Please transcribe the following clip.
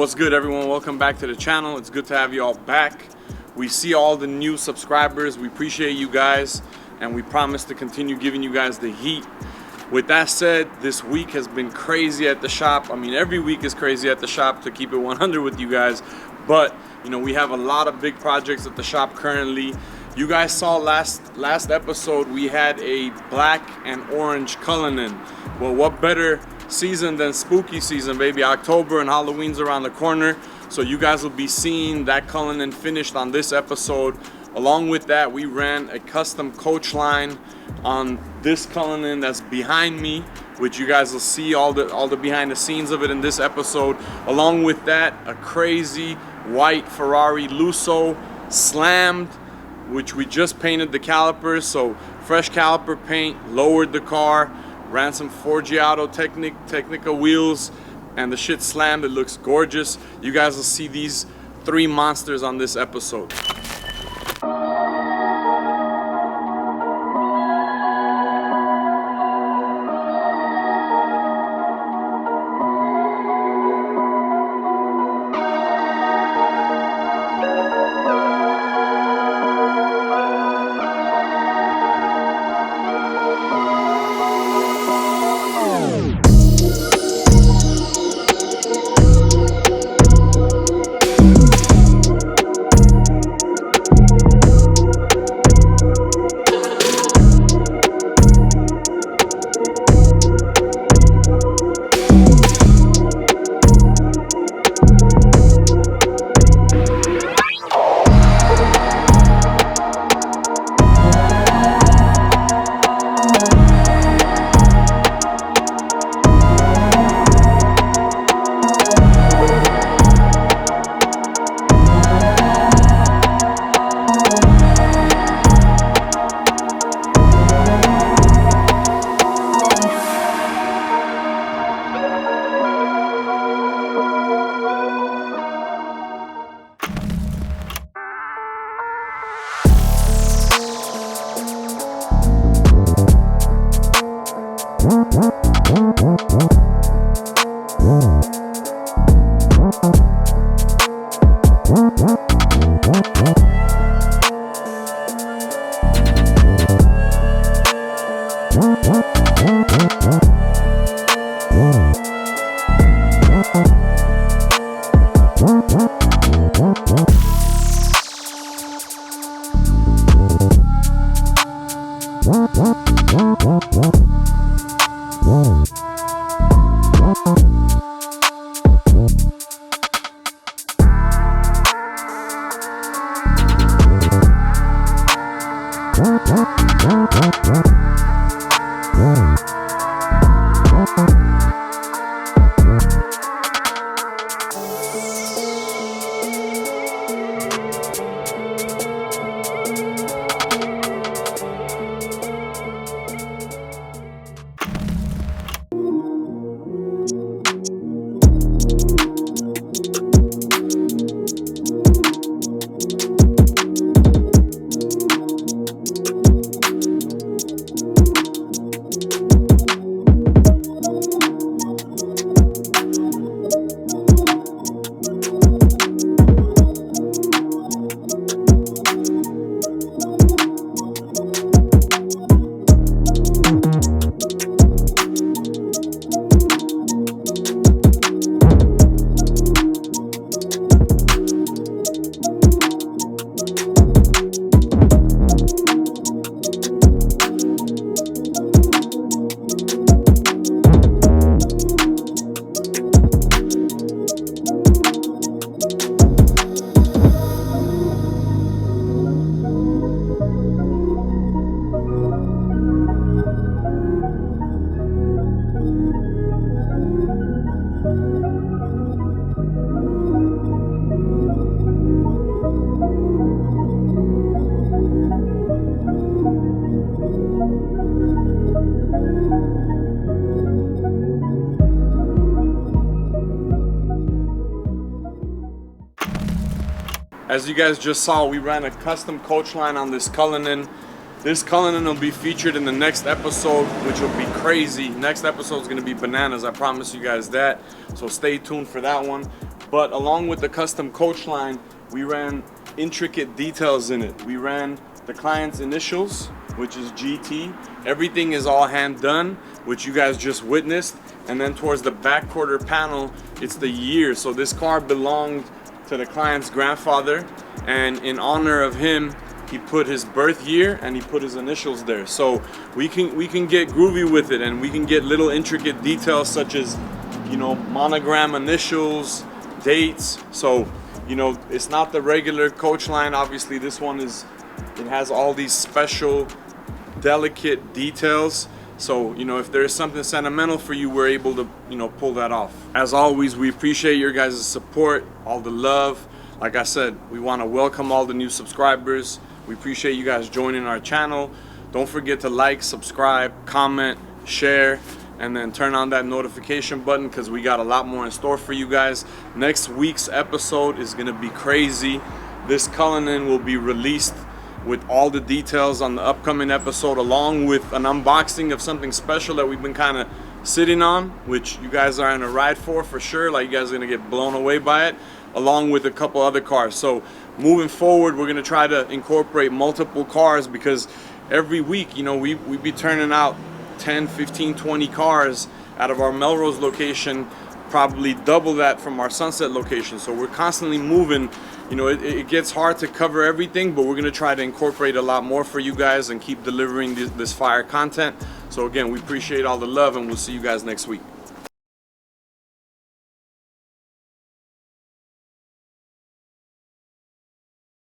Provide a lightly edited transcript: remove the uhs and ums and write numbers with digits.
What's good, everyone? Welcome back to the channel. It's good to have you all back. We see all the new subscribers. We appreciate you guys, and we promise to continue giving you guys the heat. With that said, this week has been crazy at the shop. I mean, every week is crazy at the shop, to keep it 100 with you guys. But you know, we have a lot of big projects at the shop currently. You guys saw last episode we had a black and orange Cullinan. Well, what better season than spooky season, baby? October and Halloween's around the corner, so you guys will be seeing that Cullinan finished on this episode. Along with that, we ran a custom coach line on this Cullinan that's behind me, which you guys will see all the behind the scenes of it in this episode. Along with that, a crazy white Ferrari Lusso slammed, which we just painted the calipers, so fresh caliper paint, lowered the car, ran some Forgiato Technica wheels, and the shit slammed. It looks gorgeous. You guys will see these three monsters on this episode. As you guys just saw, we ran a custom coach line on this Cullinan. This Cullinan will be featured in the next episode, which will be crazy. Next episode is going to be bananas, I promise you guys that. So stay tuned for that one. But along with the custom coach line, we ran intricate details in it. We ran the client's initials, which is GT. Everything is all hand done, which you guys just witnessed. And then towards the back quarter panel, it's the year. So this car belonged to the client's grandfather, and in honor of him, he put his birth year and he put his initials there. So we can get groovy with it, and we can get little intricate details such as, you know, monogram initials, dates. So, you know, it's not the regular coach line. Obviously this one it has all these special delicate details. So, you know, if there's something sentimental for you, we're able to, you know, pull that off. As always, we appreciate your guys' support, all the love. Like I said, we want to welcome all the new subscribers. We appreciate you guys joining our channel. Don't forget to like, subscribe, comment, share, and then turn on that notification button, because we got a lot more in store for you guys. Next week's episode is gonna be crazy. This Cullinan will be released with all the details on the upcoming episode, along with an unboxing of something special that we've been kind of sitting on, which you guys are in a ride for sure. Like, you guys are gonna get blown away by it, along with a couple other cars. So moving forward, we're gonna try to incorporate multiple cars, because every week, you know, we be turning out 10, 15, 20 cars out of our Melrose location, probably double that from our Sunset location. So we're constantly moving. You know, it gets hard to cover everything, but we're gonna try to incorporate a lot more for you guys and keep delivering this fire content. So again, we appreciate all the love, and we'll see you guys next week.